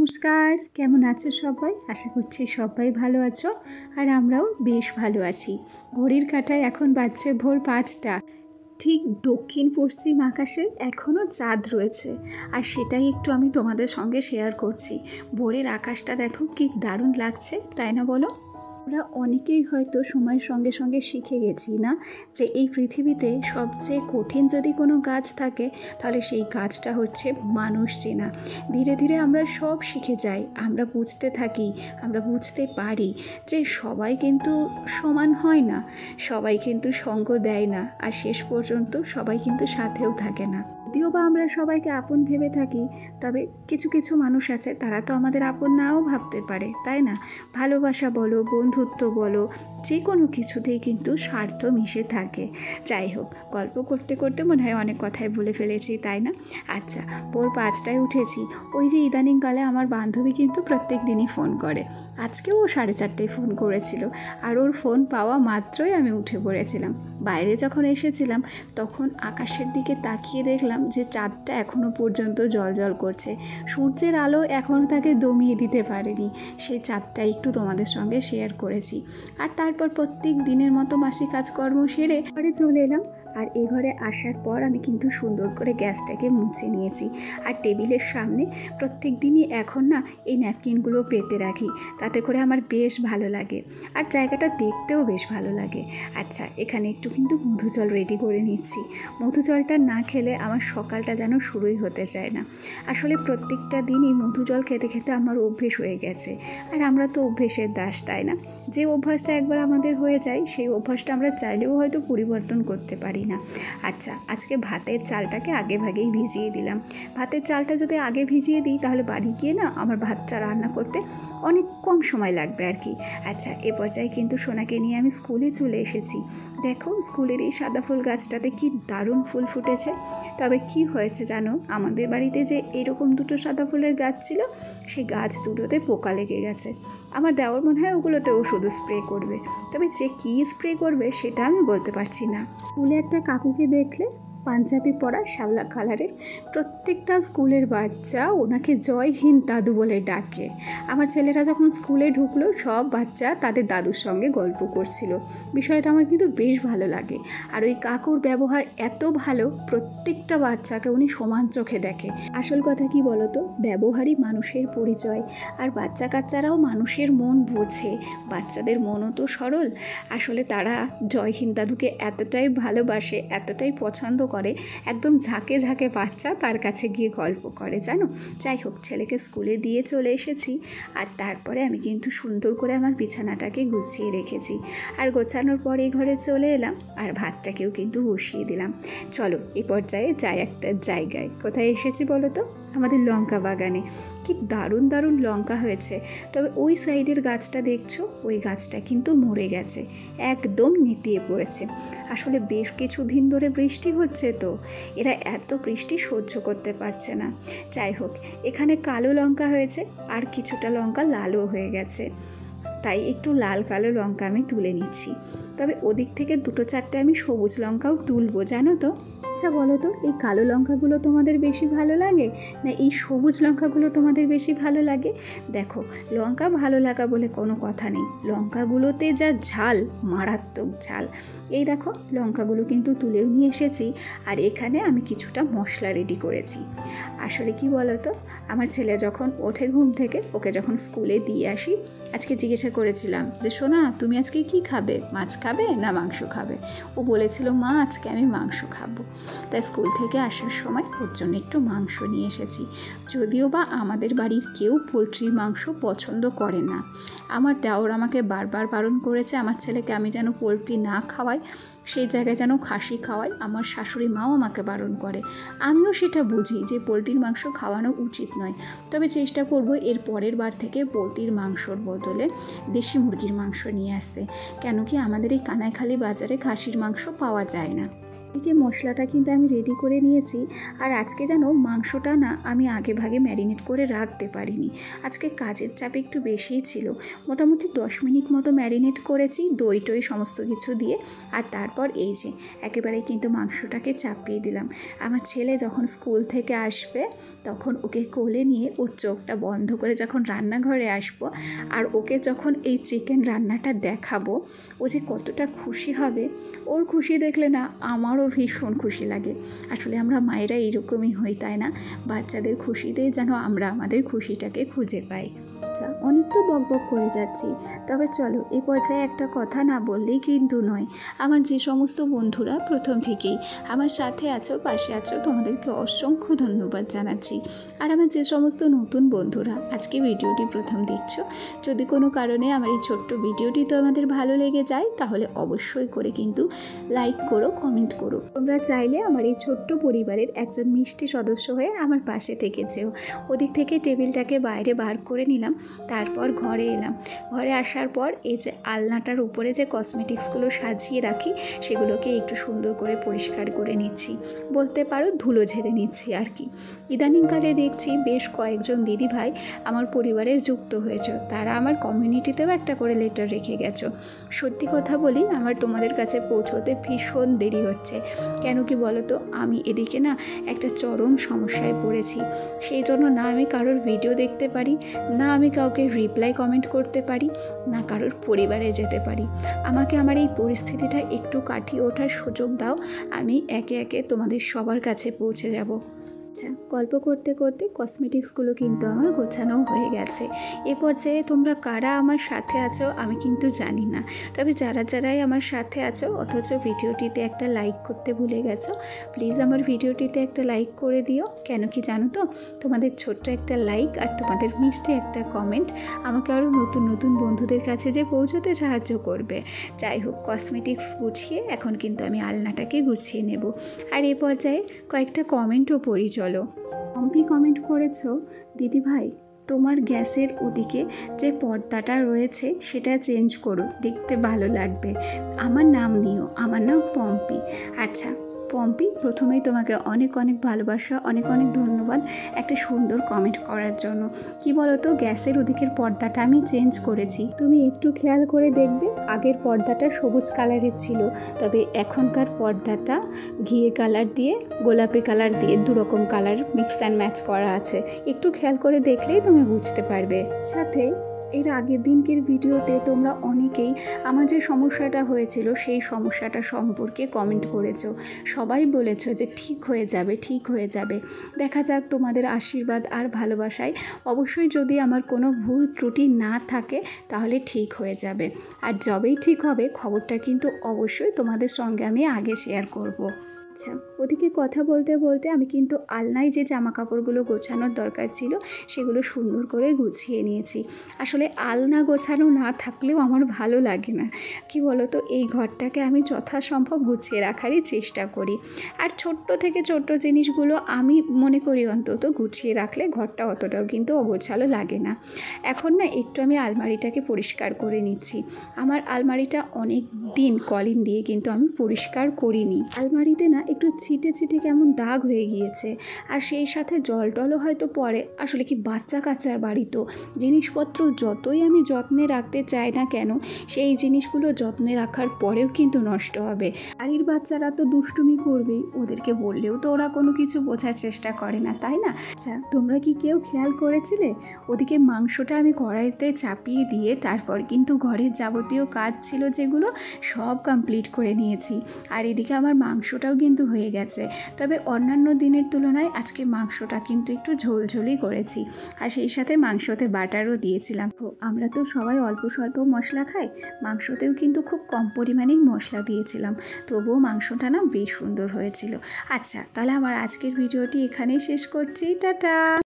নমস্কার, কেমন আছো সবাই? আশা করছি সবাই ভালো আছো আর আমরাও বেশ ভালো আছি। ঘড়ির কাঁটায় এখন বাজছে ভোর 5টা। ঠিক দক্ষিণ পশ্চিম আকাশে এখনও চাঁদ রয়েছে আর সেটাই একটু আমি তোমাদের সঙ্গে শেয়ার করছি। ভোরের আকাশটা দেখো কি দারুণ লাগছে, তাই না বলো? আমরা অনেকেই হয়তো সময়ের সঙ্গে সঙ্গে শিখে গেছি না যে এই পৃথিবীতে সবচেয়ে কঠিন যদি কোনো কাজ থাকে তাহলে সেই কাজটা হচ্ছে মানুষ চেনা। ধীরে ধীরে আমরা সব শিখে যাই, আমরা বুঝতে থাকি, আমরা বুঝতে পারি যে সবাই কিন্তু সমান হয় না, সবাই কিন্তু সঙ্গ দেয় না, আর শেষ পর্যন্ত সবাই কিন্তু সাথেও থাকে না। যদিও বা আমরা সবাইকে আপন ভেবে থাকি, তবে কিছু কিছু মানুষ আছে তারা তো আমাদের আপন নাও ভাবতে পারে, তাই না? ভালোবাসা বলো, বন্ধুত্ব বলো, যে কোনো কিছুতেই কিন্তু স্বার্থ মিশে থাকে। যাই হোক, গল্প করতে করতে মনে হয় অনেক কথাই বলে ফেলেছি, তাই না? আচ্ছা, ভোর 5টায় উঠেছি। ওই যে ইদানিংকালে আমার বান্ধবী কিন্তু প্রত্যেক দিনই ফোন করে, আজকেও ও 4:30টায় ফোন করেছিল, আর ওর ফোন পাওয়া মাত্রই আমি উঠে পড়েছিলাম। বাইরে যখন এসেছিলাম তখন আকাশের দিকে তাকিয়ে দেখলাম যে চাঁদটা এখনও পর্যন্ত জ্বলজ্বল করছে, সূর্যের আলো এখনও তাকে দমিয়ে দিতে পারেনি। সেই চাঁদটা একটু তোমাদের সঙ্গে শেয়ার করেছি। আর তারপর প্রত্যেক দিনের মতো মাসিক কাজকর্ম সেরে ঘরে চলে এলাম। আর এ ঘরে আসার পর আমি কিন্তু সুন্দর করে গ্যাসটাকে মুছে নিয়েছি, আর টেবিলের সামনে প্রত্যেক দিনই এখন না এই ন্যাপকিনগুলো পেতে রাখি, তাতে করে আমার বেশ ভালো লাগে আর জায়গাটা দেখতেও বেশ ভালো লাগে। আচ্ছা, এখানে একটু কিন্তু মধু জল রেডি করে নিচ্ছি। মধু জলটা না খেলে আমার সকালটা যেন শুরুই হতে চায় না। আসলে প্রত্যেকটা দিনই মধু জল খেতে খেতে আমার অভ্যেস হয়ে গেছে, আর আমরা তো অভ্যেসের দাস, তাই না? যে অভ্যাসটা একবার আমাদের হয়ে যায় সেই অভ্যাসটা আমরা চাইলেও হয়তো পরিবর্তন করতে পারি না। আচ্ছা, আজকে ভাতের চালটাকে আগে ভাগেই ভিজিয়ে দিলাম। ভাতের চালটা যদি আগে ভিজিয়ে দিই তাহলে বাড়ি গিয়ে না আমার ভাতটা রান্না করতে অনেক কম সময় লাগবে আর কি। আচ্ছা, এ পর্যায়ে কিন্তু সোনাকে নিয়ে আমি স্কুলে চলে এসেছি। দেখো, স্কুলের এই সাদা ফুল গাছটাতে কি দারুণ ফুল ফুটেছে। তবে কি হয়েছে জানো, আমাদের বাড়িতে যে এরকম দুটো সাদা ফুলের গাছ ছিল সেই গাছ দুটোতে পোকা লেগে গেছে। আমার দেওর মনে হয় ওগুলোতেও শুধু স্প্রে করবে, তবে সে কী স্প্রে করবে সেটা আমি বলতে পারছি না। স্কুলে একটা কাকুকে দেখলে, পাঞ্জাবি পরা, শ্যাওলা কালারের, প্রত্যেকটা স্কুলের বাচ্চা ওনাকে জয় হিন্দ দাদু বলে ডাকে। আমার ছেলেরা যখন স্কুলে ঢুকলো সব বাচ্চা তাদের দাদুর সঙ্গে গল্প করছিল। বিষয়টা আমার কিন্তু বেশ ভালো লাগে। আর ওই কাকুর ব্যবহার এত ভালো, প্রত্যেকটা বাচ্চাকে উনি সমান চোখে দেখে। আসল কথা কি বলতো, ব্যবহারই মানুষের পরিচয়। আর বাচ্চা কাচ্চারাও মানুষের মন বোঝে, বাচ্চাদের মনও তো সরল। আসলে তারা জয় হিন্দ দাদুকে এতটাই ভালোবাসে, এতটাই পছন্দ করে, একদম ঝাঁকে ঝাঁকে বাচ্চা তার কাছে গিয়ে গল্প করে, জানো? যাই হোক, ছেলেকে স্কুলে দিয়ে চলে এসেছি, আর তারপরে আমি কিন্তু সুন্দর করে আমার বিছানাটাকে গুছিয়ে রেখেছি। আর গোছানোর পরে ঘরে চলে এলাম আর ভাতটাকেও কিন্তু বসিয়ে দিলাম। চলো এই পর্যায়ে যাই একটা জায়গায়। কোথায় এসেছি বলো তো? আমাদের লঙ্কা বাগানে। কি দারুণ দারুণ লঙ্কা হয়েছে। তবে ওই সাইডের গাছটা দেখছো, ওই গাছটা কিন্তু মরে গেছে, একদম নেতিয়ে পড়েছে। আসলে বেশ কিছুদিন ধরে বৃষ্টি হচ্ছে, তো এরা এত বৃষ্টি সহ্য করতে পারছে না। যাই হোক, এখানে কালো লঙ্কা হয়েছে আর কিছুটা লঙ্কা লালও হয়ে গেছে, তাই একটু লাল কালো লঙ্কা আমি তুলে নিচ্ছি। তবে ওদিক থেকে 2-4টে আমি সবুজ লঙ্কাও তুলবো, জানো তো? আচ্ছা বলো তো, এই কালো লঙ্কাগুলো তোমাদের বেশি ভালো লাগে না এই সবুজ লঙ্কাগুলো তোমাদের বেশি ভালো লাগে? দেখো, লঙ্কা ভালো লাগা বলে কোনো কথা নেই, লঙ্কাগুলোতে যা ঝাল, মারাত্মক ঝাল। এই দেখো, লঙ্কাগুলো কিন্তু তুলেও নিয়ে এসেছি, আর এখানে আমি কিছুটা মশলা রেডি করেছি। আসলে কি বলো তো, আমার ছেলে যখন ওঠে ঘুম থেকে, ওকে যখন স্কুলে দিয়ে আসি, আজকে জিজ্ঞাসা করেছিলাম যে সোনা তুমি আজকে কি খাবে, মাছ খাবে না মাংস খাবে? ও বলেছিল মা আজকে আমি মাংস খাবো। তাই স্কুল থেকে আসার সময় ওর জন্য একটু মাংস নিয়ে এসেছি। যদিও বা আমাদের বাড়ির কেউ পোলট্রির মাংস পছন্দ করে না। আমার দেওর আমাকে বারবার বারণ করেছে আমার ছেলেকে আমি যেন পোলট্রি না খাওয়াই, সেই জায়গায় যেন খাসি খাওয়াই। আমার শাশুড়ি মাও আমাকে বারণ করে। আমিও সেটা বুঝি যে পোলট্রির মাংস খাওয়ানো উচিত নয়, তবে চেষ্টা করব এর পরের বার থেকে পোলট্রির মাংসর বদলে দেশি মুরগির মাংস নিয়ে আসতে। কেন কি আমাদের এই কানাইখালি বাজারে খাসির মাংস পাওয়া যায় না। এদিকে মশলাটা কিন্তু আমি রেডি করে নিয়েছি। আর আজকে যেন মাংসটা না আমি আগে ভাগে ম্যারিনেট করে রাখতে পারিনি, আজকে কাজের চাপ একটু বেশিই ছিল। মোটামুটি 10 মিনিট মতো ম্যারিনেট করেছি দই টই সমস্ত কিছু দিয়ে। আর তারপর এই যে একেবারে কিন্তু মাংসটাকে চাপিয়ে দিলাম। আমার ছেলে যখন স্কুল থেকে আসবে তখন ওকে কোলে নিয়ে ওর চোখটা বন্ধ করে যখন রান্নাঘরে আসবো আর ওকে যখন এই চিকেন রান্নাটা দেখাবো, ও যে কতটা খুশি হবে, ওর খুশি দেখলে না আমারও ভীষণ খুশি লাগে। আসলে আমরা মায়েরা এরকমই হই, তাই না? বাচ্চাদের খুশিতেই যেন আমরা আমাদের খুশিটাকে খুঁজে পাই। আচ্ছা, অনেক তো বকবক করে যাচ্ছি, তবে চলো এ পর্যায়ে একটা কথা না বললেই কিন্তু নয়। আমার যে সমস্ত বন্ধুরা প্রথম থেকেই আমার সাথে আছো, পাশে আছো, তোমাদেরকে অসংখ্য ধন্যবাদ জানাচ্ছি। আর আমার যে সমস্ত নতুন বন্ধুরা আজকে ভিডিওটি প্রথম দেখছো, যদি কোনো কারণে আমার এই ছোট্ট ভিডিওটি তো আমাদের ভালো লেগে যায় তাহলে অবশ্যই করে কিন্তু লাইক করো, কমেন্ট করো। তোমরা চাইলে আমার এই ছোট্ট পরিবারের একজন মিষ্টি সদস্য হয়ে আমার পাশে থেকেছেও। ওদিক থেকে টেবিলটাকে বাইরে বার করে নিলাম, তারপর ঘরে এলাম। ঘরে আসার পর এই যে আলনাটার উপরে যে কসমেটিক্সগুলো সাজিয়ে রাখি সেগুলোকে একটু সুন্দর করে পরিষ্কার করে নিচ্ছি, বলতে পারো ধুলো ঝেড়ে নিচ্ছি আর কি। ইদানিংকালে দেখছি বেশ কয়েকজন দিদিভাই আমার পরিবারে যুক্ত হয়েছে, তারা আমার কমিউনিটিতেও একটা করে লেটার রেখে গেছো। সত্যি কথা বলি, আমার তোমাদের কাছে পৌঁছতে ভীষণ দেরি হচ্ছে। কেন কি বলো তো, আমি এদিকে না একটা চরম সমস্যায় পড়েছি। সেই জন্য না আমি কারোর ভিডিও দেখতে পারি, না আমি কাউকে রিপ্লাই কমেন্ট করতে পারি, না কারোর পরিবারে যেতে পারি। আমাকে আমার এই পরিস্থিতিটা একটু কাটিয়ে ওঠার সুযোগ দাও, আমি একে একে তোমাদের সবার কাছে পৌঁছে যাব। আচ্ছা, গল্প করতে করতে কসমেটিক্সগুলো কিন্তু আমার গোছানো হয়ে গেছে। এ পর্যায়ে তোমরা কারা আমার সাথে আছো আমি কিন্তু জানি না, তবে যারাই আমার সাথে আছো অথচ ভিডিওটিতে একটা লাইক করতে ভুলে গেছো, প্লিজ আমার ভিডিওটিতে একটা লাইক করে দিও। কেন কি জানো তো, তোমাদের ছোট্ট একটা লাইক আর তোমাদের মিষ্টি একটা কমেন্ট আমাকে আরও নতুন নতুন বন্ধুদের কাছে যে পৌঁছতে সাহায্য করবে। যাই হোক, কসমেটিক্স গুছিয়ে এখন কিন্তু আমি আলনাটাকে গুছিয়ে নেব। আর এ পর্যায়ে কয়েকটা কমেন্টও পড়ি। চলো, পম্পি কমেন্ট করেছো, দিদিভাই তোমার গ্যাসের ওদিকে যে পর্দাটা রয়েছে সেটা চেঞ্জ করো, দেখতে ভালো লাগবে। আমার নাম নিও, আমার নাম পম্পি। আচ্ছা পম্পি, প্রথমেই তোমাকে অনেক অনেক ভালোবাসা, অনেক অনেক ধন্যবাদ একটা সুন্দর কমেন্ট করার জন্য। কি বলো তো, গ্যাসের ওদিকের পর্দাটা আমি চেঞ্জ করেছি, তুমি একটু খেয়াল করে দেখবে। আগের পর্দাটা সবুজ কালারের ছিল, তবে এখনকার পর্দাটা ঘিয়ে কালার দিয়ে গোলাপি কালার দিয়ে দুরকম কালার মিক্স অ্যান্ড ম্যাচ করা আছে। একটু খেয়াল করে দেখলেই তুমি বুঝতে পারবে। সাথে এর আগের দিনকের ভিডিওতে তোমরা অনেকেই আমার যে সমস্যাটা হয়েছিল সেই সমস্যাটা সম্পর্কে কমেন্ট করেছো, সবাই বলেছো যে ঠিক হয়ে যাবে, ঠিক হয়ে যাবে। দেখা যাক তোমাদের আশীর্বাদ আর ভালোবাসায় অবশ্যই যদি আমার কোনো ভুল ত্রুটি না থাকে তাহলে ঠিক হয়ে যাবে। আর যবেই ঠিক হবে খবরটা কিন্তু অবশ্যই তোমাদের সঙ্গে আমি আগে শেয়ার করব। আচ্ছা, ওদিকে কথা বলতে বলতে আমি কিন্তু আলনায় যে জামা কাপড়গুলো গোছানোর দরকার ছিল সেগুলো সুন্দর করে গুছিয়ে নিয়েছি। আসলে আলনা গোছানো না থাকলেও আমার ভালো লাগে না। কি বলো তো, এই ঘরটাকে আমি যথাসম্ভব গুছিয়ে রাখারই চেষ্টা করি। আর ছোট্ট থেকে ছোট্ট জিনিসগুলো আমি মনে করি অন্তত গুছিয়ে রাখলে ঘরটা অতটাও কিন্তু অগোছালো লাগে না। এখন না একটু আমি আলমারিটাকে পরিষ্কার করে নিচ্ছি। আমার আলমারিটা অনেক দিন কলিন দিয়ে কিন্তু আমি পরিষ্কার করিনি। আলমারিতে না একটু ছিটে ছিটে কেমন দাগ হয়ে গিয়েছে, আর সেই সাথে জল টলও হয়তো পড়ে। আসলে কি বাচ্চা কাচ্চার বাড়ি তো, জিনিসপত্র যতই আমি যত্নে রাখতে চাই না কেন সেই জিনিসগুলো যত্নে রাখার পরেও কিন্তু নষ্ট হবে। বাড়ির বাচ্চারা তো দুষ্টুমি করবেই, ওদেরকে বললেও তো ওরা কোনো কিছু বোঝার চেষ্টা করে না, তাই না? আচ্ছা, তোমরা কি কেউ খেয়াল করেছিলে ওদিকে মাংসটা আমি কড়াইতে চাপিয়ে দিয়ে তারপর কিন্তু ঘরের যাবতীয় কাজ ছিল যেগুলো সব কমপ্লিট করে নিয়েছি। আর এদিকে আমার মাংসটাও কিন্তু হয়ে গেছে, তবে অন্যান্য দিনের তুলনায় আজকে মাংসটা কিন্তু একটু ঝোলঝোলই করেছি। আর সেই সাথে মাংসতে বাটারও দিয়েছিলাম। আমরা তো সবাই অল্প স্বল্প মশলা খাই, মাংসতেও কিন্তু খুব কম পরিমাণেই মশলা দিয়েছিলাম, তবুও মাংসটা না বেশ সুন্দর হয়েছিল। আচ্ছা, তাহলে আমার আজকের ভিডিওটি এখানেই শেষ করছি। টাটা।